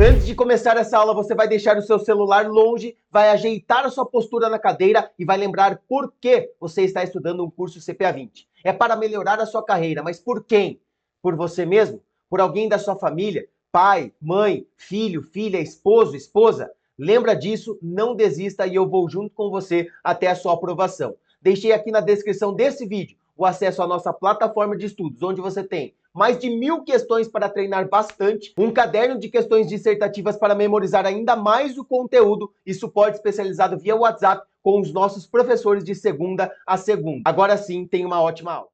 Antes de começar essa aula, você vai deixar o seu celular longe, vai ajeitar a sua postura na cadeira e vai lembrar por que você está estudando um curso CPA 20. É para melhorar a sua carreira, mas por quem? Por você mesmo? Por alguém da sua família? Pai, mãe, filho, filha, esposo, esposa? Lembra disso, não desista e eu vou junto com você até a sua aprovação. Deixei aqui na descrição desse vídeo o acesso à nossa plataforma de estudos, onde você tem mais de 1000 questões para treinar bastante, um caderno de questões dissertativas para memorizar ainda mais o conteúdo e suporte especializado via WhatsApp com os nossos professores de segunda a segunda. Agora sim, tenha uma ótima aula.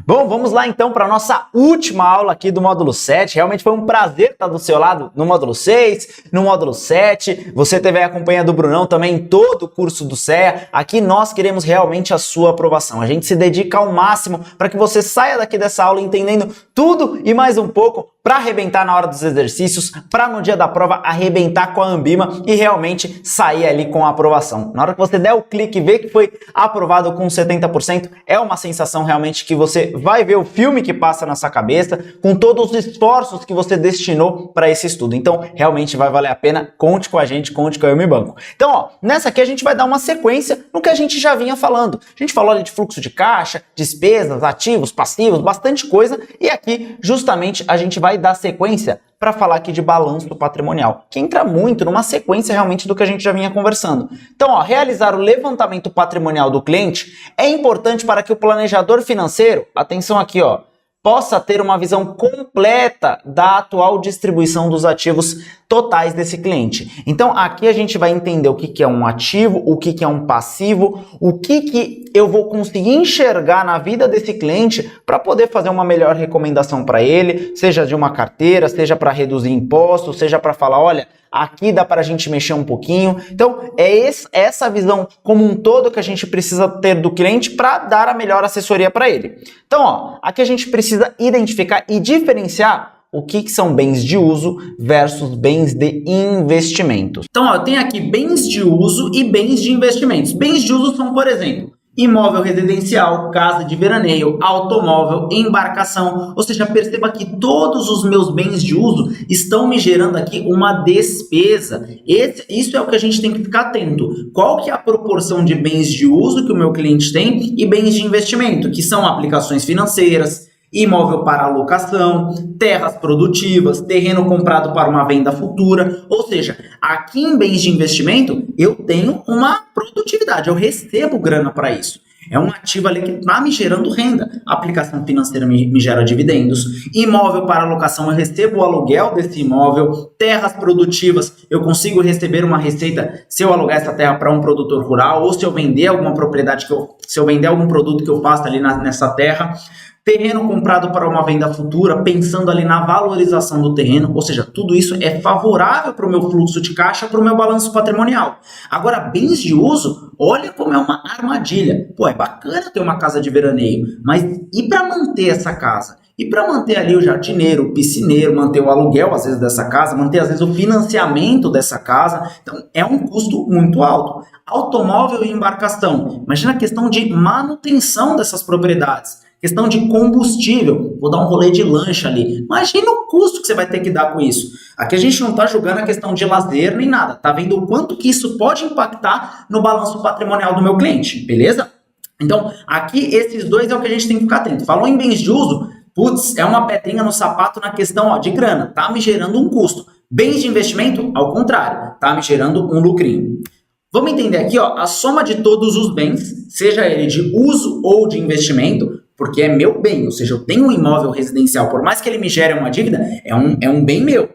Bom, vamos lá então para a nossa última aula aqui do módulo 7. Realmente foi um prazer estar do seu lado no módulo 6, no módulo 7. Você teve aí a companhia do Brunão também em todo o curso do CEA. Aqui nós queremos realmente a sua aprovação. A gente se dedica ao máximo para que você saia daqui dessa aula entendendo tudo e mais um pouco para arrebentar na hora dos exercícios, para no dia da prova arrebentar com a Ambima e realmente sair ali com a aprovação. Na hora que você der o clique e ver que foi aprovado com 70%, é uma sensação realmente que você vai ver o filme que passa na sua cabeça, com todos os esforços que você destinou para esse estudo. Então, realmente vai valer a pena. Conte com a gente, conte com a Eu Me Banco. Então, ó, nessa aqui a gente vai dar uma sequência no que a gente já vinha falando. A gente falou ali de fluxo de caixa, despesas, ativos, passivos, bastante coisa. E aqui, justamente, a gente vai dar sequência para falar aqui de balanço patrimonial, que entra muito numa sequência realmente do que a gente já vinha conversando. Então, ó, realizar o levantamento patrimonial do cliente é importante para que o planejador financeiro, atenção aqui, ó, possa ter uma visão completa da atual distribuição dos ativos totais desse cliente. Então, aqui a gente vai entender o que é um ativo, o que é um passivo, o que eu vou conseguir enxergar na vida desse cliente para poder fazer uma melhor recomendação para ele, seja de uma carteira, seja para reduzir impostos, seja para falar, olha, aqui dá para a gente mexer um pouquinho. Então, é essa visão como um todo que a gente precisa ter do cliente para dar a melhor assessoria para ele. Então, ó, aqui a gente precisa identificar e diferenciar o que são bens de uso versus bens de investimentos. Então, ó, eu tenho aqui bens de uso e bens de investimentos. Bens de uso são, por exemplo, imóvel residencial, casa de veraneio, automóvel, embarcação. Ou seja, perceba que todos os meus bens de uso estão me gerando aqui uma despesa. Isso é o que a gente tem que ficar atento. Qual que é a proporção de bens de uso que o meu cliente tem e bens de investimento, que são aplicações financeiras, imóvel para alocação, terras produtivas, terreno comprado para uma venda futura. Ou seja, aqui em bens de investimento eu tenho uma produtividade, eu recebo grana para isso. É um ativo ali que está me gerando renda. A aplicação financeira me gera dividendos. Imóvel para alocação, eu recebo o aluguel desse imóvel. Terras produtivas, eu consigo receber uma receita se eu alugar essa terra para um produtor rural ou se eu vender alguma propriedade, se eu vender algum produto que eu faço ali nessa terra. Terreno comprado para uma venda futura, pensando ali na valorização do terreno, ou seja, tudo isso é favorável para o meu fluxo de caixa, para o meu balanço patrimonial. Agora, bens de uso, olha como é uma armadilha. Pô, é bacana ter uma casa de veraneio, mas e para manter essa casa? E para manter ali o jardineiro, o piscineiro, manter o aluguel, às vezes, dessa casa, manter, às vezes, o financiamento dessa casa, então é um custo muito alto. Automóvel e embarcação, imagina a questão de manutenção dessas propriedades. Questão de combustível, vou dar um rolê de lancha ali. Imagina o custo que você vai ter que dar com isso. Aqui a gente não está julgando a questão de lazer nem nada. Tá vendo o quanto que isso pode impactar no balanço patrimonial do meu cliente, beleza? Então, aqui esses dois é o que a gente tem que ficar atento. Falou em bens de uso, putz, é uma pedrinha no sapato na questão, ó, de grana. Tá me gerando um custo. Bens de investimento, ao contrário, tá me gerando um lucrinho. Vamos entender aqui, ó, a soma de todos os bens, seja ele de uso ou de investimento, porque é meu bem, ou seja, eu tenho um imóvel residencial, por mais que ele me gere uma dívida, é um bem meu.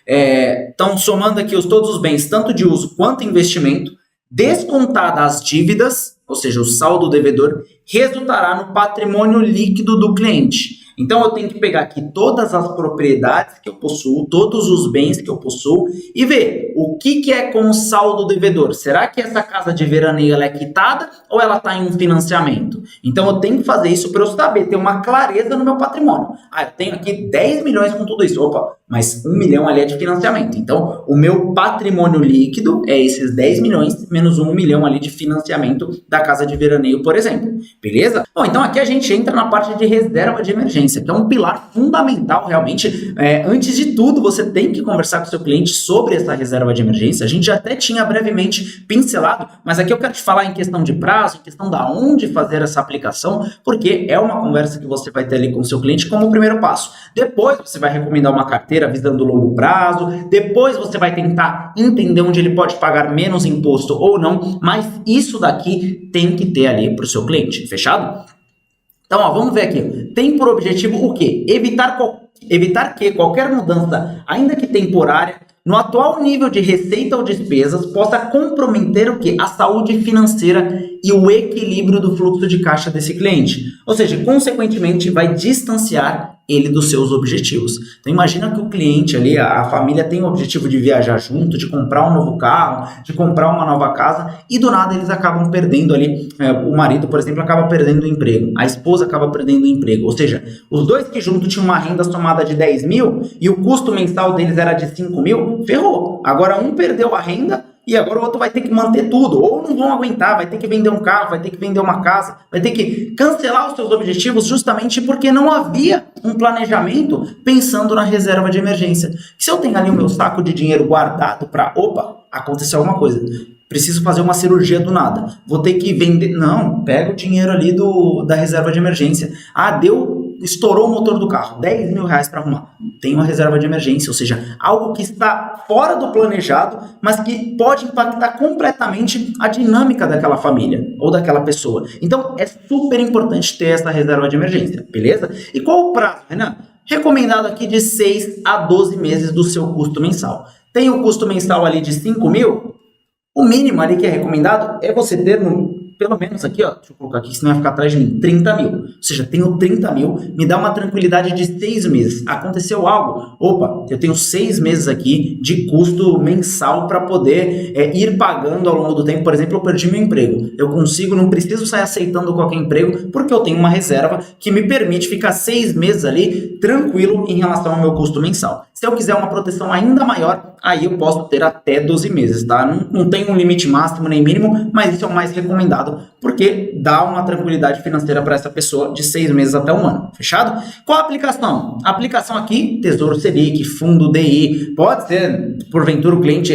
Então, somando aqui todos os bens, tanto de uso quanto investimento, descontadas as dívidas, ou seja, o saldo devedor, resultará no patrimônio líquido do cliente. Então, eu tenho que pegar aqui todas as propriedades que eu possuo, todos os bens que eu possuo e ver o que é com o saldo devedor. Será que essa casa de veraneio ela é quitada ou ela está em um financiamento? Então, eu tenho que fazer isso para eu saber, ter uma clareza no meu patrimônio. Ah, eu tenho aqui 10 milhões com tudo isso. Opa, mas 1 milhão ali é de financiamento. Então, o meu patrimônio líquido é esses 10 milhões menos 1 milhão ali de financiamento da casa de veraneio, por exemplo. Beleza? Bom, então aqui a gente entra na parte de reserva de emergência. emergência, que é um pilar fundamental realmente. Antes de tudo, você tem que conversar com o seu cliente sobre essa reserva de emergência. A gente já até tinha brevemente pincelado, mas aqui eu quero te falar em questão de prazo, em questão da onde fazer essa aplicação, porque é uma conversa que você vai ter ali com o seu cliente como primeiro passo. Depois você vai recomendar uma carteira visando o longo prazo, depois você vai tentar entender onde ele pode pagar menos imposto ou não, mas isso daqui tem que ter ali para o seu cliente, fechado? Então, vamos ver aqui. Tem por objetivo o quê? Evitar que qualquer mudança, ainda que temporária, no atual nível de receita ou despesas, possa comprometer o quê? A saúde financeira e o equilíbrio do fluxo de caixa desse cliente. Ou seja, consequentemente, vai distanciar ele dos seus objetivos. Então imagina que o cliente ali, a família tem o objetivo de viajar junto, de comprar um novo carro, de comprar uma nova casa, e do nada eles acabam perdendo ali, o marido, por exemplo, acaba perdendo o emprego, a esposa acaba perdendo o emprego, ou seja, os dois que juntos tinham uma renda somada de 10 mil e o custo mensal deles era de 5 mil, ferrou. Agora um perdeu a renda e agora o outro vai ter que manter tudo, ou não vão aguentar, vai ter que vender um carro, vai ter que vender uma casa, vai ter que cancelar os seus objetivos justamente porque não havia um planejamento pensando na reserva de emergência. Se eu tenho ali o meu saco de dinheiro guardado para, aconteceu alguma coisa, preciso fazer uma cirurgia do nada, vou ter que vender, não, pega o dinheiro ali da reserva de emergência, estourou o motor do carro, 10 mil reais para arrumar, tem uma reserva de emergência, ou seja, algo que está fora do planejado, mas que pode impactar completamente a dinâmica daquela família ou daquela pessoa. Então é super importante ter essa reserva de emergência, beleza? E qual o prazo, Renan? Recomendado aqui de 6 a 12 meses do seu custo mensal. Tem o custo mensal ali de 5 mil, o mínimo ali que é recomendado é você ter pelo menos aqui, deixa eu colocar aqui, senão vai ficar atrás de mim, 30 mil. Ou seja, tenho 30 mil, me dá uma tranquilidade de 6 meses. Aconteceu algo? Eu tenho 6 meses aqui de custo mensal para poder ir pagando ao longo do tempo. Por exemplo, eu perdi meu emprego. Eu não preciso sair aceitando qualquer emprego, porque eu tenho uma reserva que me permite ficar 6 meses ali tranquilo em relação ao meu custo mensal. Se eu quiser uma proteção ainda maior, aí eu posso ter até 12 meses, tá? Não tem um limite máximo nem mínimo, mas isso é o mais recomendado, porque dá uma tranquilidade financeira para essa pessoa de 6 meses até 1 ano, fechado? Qual a aplicação? A aplicação aqui, Tesouro Selic, Fundo DI, pode ser, porventura o cliente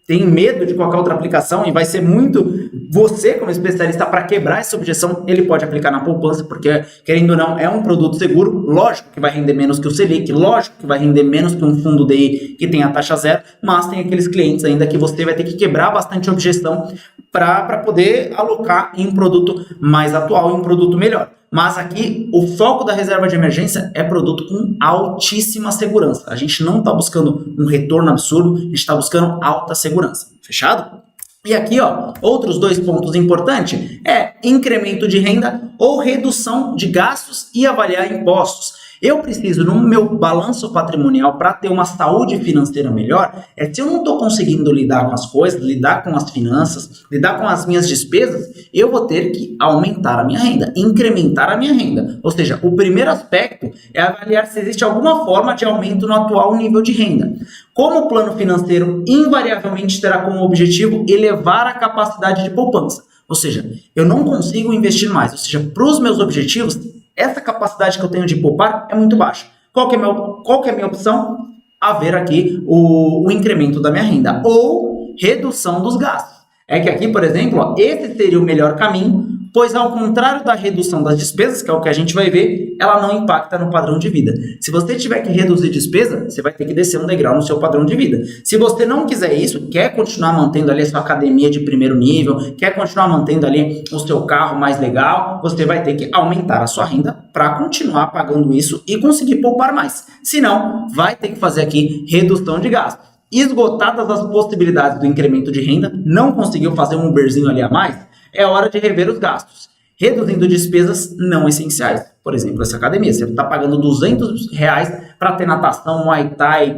tem medo de qualquer outra aplicação e vai ser muito você, como especialista, para quebrar essa objeção, ele pode aplicar na poupança, porque, querendo ou não, é um produto seguro, lógico que vai render menos que o Selic, lógico que vai render menos que um fundo DI que tem a taxa zero, mas tem aqueles clientes ainda que você vai ter que quebrar bastante objeção para poder alocar em um produto mais atual, em um produto melhor. Mas aqui o foco da reserva de emergência é produto com altíssima segurança. A gente não está buscando um retorno absurdo, a gente está buscando alta segurança. Fechado? E aqui, outros 2 pontos importantes é incremento de renda ou redução de gastos e avaliar impostos. Eu preciso, no meu balanço patrimonial, para ter uma saúde financeira melhor, se eu não estou conseguindo lidar com as coisas, lidar com as finanças, lidar com as minhas despesas, eu vou ter que aumentar a minha renda, incrementar a minha renda. Ou seja, o primeiro aspecto é avaliar se existe alguma forma de aumento no atual nível de renda. Como o plano financeiro invariavelmente terá como objetivo elevar a capacidade de poupança. Ou seja, eu não consigo investir mais. Ou seja, para os meus objetivos, essa capacidade que eu tenho de poupar é muito baixa. Qual que é a minha opção? Haver aqui o incremento da minha renda ou redução dos gastos. É que aqui, por exemplo, esse seria o melhor caminho, pois ao contrário da redução das despesas, que é o que a gente vai ver, ela não impacta no padrão de vida. Se você tiver que reduzir despesa, você vai ter que descer um degrau no seu padrão de vida. Se você não quiser isso, quer continuar mantendo ali a sua academia de primeiro nível, quer continuar mantendo ali o seu carro mais legal, você vai ter que aumentar a sua renda para continuar pagando isso e conseguir poupar mais. Senão, vai ter que fazer aqui redução de gastos. Esgotadas as possibilidades do incremento de renda, não conseguiu fazer um Uberzinho ali a mais, é hora de rever os gastos, reduzindo despesas não essenciais. Por exemplo, essa academia, você está pagando R$200 para ter natação, Muay Thai,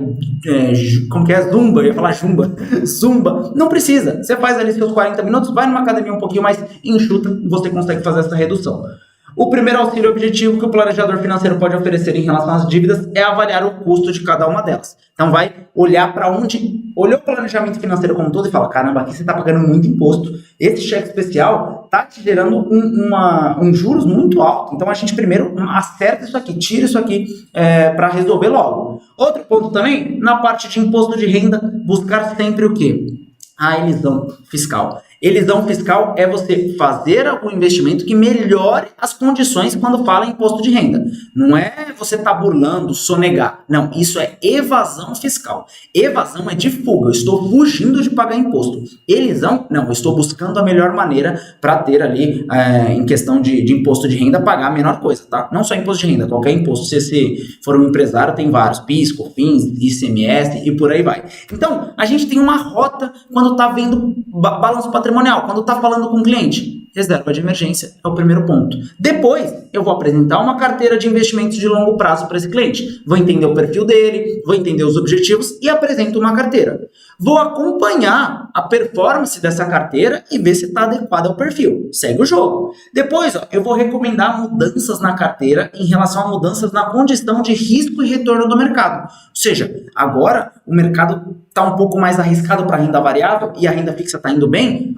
Zumba, eu ia falar Zumba, não precisa. Você faz ali seus 40 minutos, vai numa academia um pouquinho mais enxuta e você consegue fazer essa redução. O primeiro auxílio objetivo que o planejador financeiro pode oferecer em relação às dívidas é avaliar o custo de cada uma delas. Então vai olhar para onde olhou o planejamento financeiro como um todo e fala, caramba, aqui você está pagando muito imposto, esse cheque especial está te gerando um juros muito alto, então a gente primeiro acerta isso aqui, tira isso aqui para resolver logo. Outro ponto também, na parte de imposto de renda, buscar sempre o quê? A elisão fiscal. Elisão fiscal é você fazer algum investimento que melhore as condições quando fala em imposto de renda. Não é você estar burlando, sonegar. Não, isso é evasão fiscal. Evasão é de fuga, eu estou fugindo de pagar imposto. Elisão, não, eu estou buscando a melhor maneira para ter ali, em questão de imposto de renda, pagar a menor coisa, tá? Não só imposto de renda, qualquer imposto. Se você for um empresário, tem vários, PIS, COFINS, ICMS e por aí vai. Então, a gente tem uma rota quando está vendo balanço patrimonial, quando está falando com o cliente. Reserva de emergência é o primeiro ponto. Depois, eu vou apresentar uma carteira de investimentos de longo prazo para esse cliente. Vou entender o perfil dele, vou entender os objetivos e apresento uma carteira. Vou acompanhar a performance dessa carteira e ver se está adequada ao perfil. Segue o jogo. Depois, eu vou recomendar mudanças na carteira em relação a mudanças na condição de risco e retorno do mercado. Ou seja, agora o mercado está um pouco mais arriscado para a renda variável e a renda fixa está indo bem,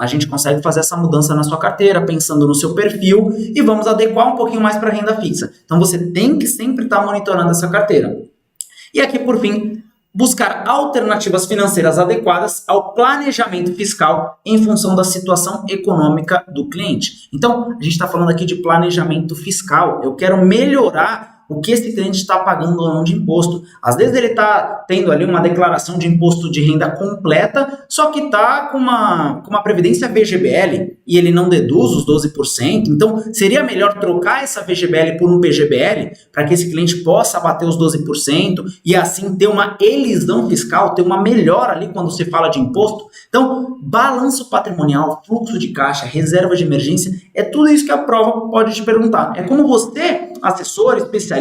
a gente consegue fazer essa mudança na sua carteira, pensando no seu perfil e vamos adequar um pouquinho mais para a renda fixa. Então você tem que sempre estar monitorando essa carteira. E aqui, por fim, buscar alternativas financeiras adequadas ao planejamento fiscal em função da situação econômica do cliente. Então, a gente está falando aqui de planejamento fiscal. Eu quero melhorar o que esse cliente está pagando ou não de imposto. Às vezes ele está tendo ali uma declaração de imposto de renda completa, só que está com uma previdência VGBL e ele não deduz os 12%. Então, seria melhor trocar essa VGBL por um PGBL para que esse cliente possa bater os 12% e assim ter uma elisão fiscal, ter uma melhora ali quando se fala de imposto. Então, balanço patrimonial, fluxo de caixa, reserva de emergência, é tudo isso que a prova pode te perguntar. É como você, assessor, especialista,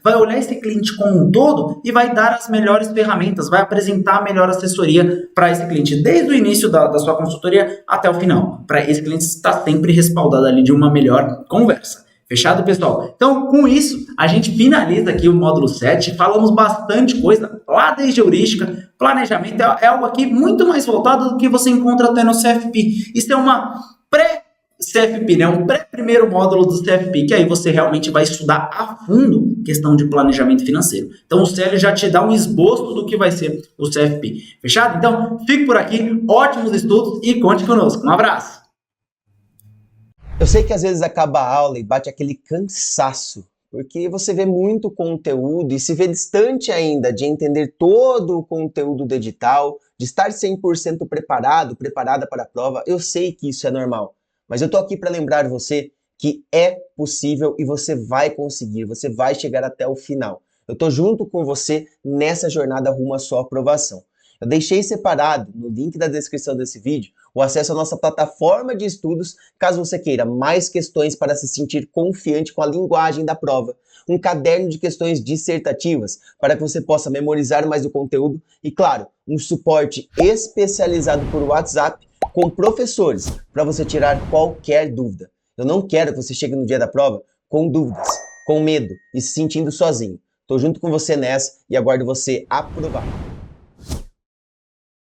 vai olhar esse cliente como um todo e vai dar as melhores ferramentas, vai apresentar a melhor assessoria para esse cliente, desde o início da sua consultoria até o final, para esse cliente estar sempre respaldado ali de uma melhor conversa. Fechado, pessoal? Então, com isso, a gente finaliza aqui o módulo 7, falamos bastante coisa, lá desde heurística, planejamento, é algo aqui muito mais voltado do que você encontra até no CFP. Isso é uma CFP, né? Um pré-primeiro módulo do CFP, que aí você realmente vai estudar a fundo questão de planejamento financeiro. Então o CL já te dá um esboço do que vai ser o CFP. Fechado? Então fique por aqui, ótimos estudos e conte conosco. Um abraço! Eu sei que às vezes acaba a aula e bate aquele cansaço, porque você vê muito conteúdo e se vê distante ainda de entender todo o conteúdo do edital, de estar 100% preparada para a prova. Eu sei que isso é normal. Mas eu tô aqui para lembrar você que é possível e você vai conseguir, você vai chegar até o final. Eu tô junto com você nessa jornada rumo à sua aprovação. Eu deixei separado no link da descrição desse vídeo o acesso à nossa plataforma de estudos, caso você queira mais questões para se sentir confiante com a linguagem da prova, um caderno de questões dissertativas para que você possa memorizar mais o conteúdo e, claro, um suporte especializado por WhatsApp com professores, para você tirar qualquer dúvida. Eu não quero que você chegue no dia da prova com dúvidas, com medo e se sentindo sozinho. Estou junto com você nessa e aguardo você aprovado.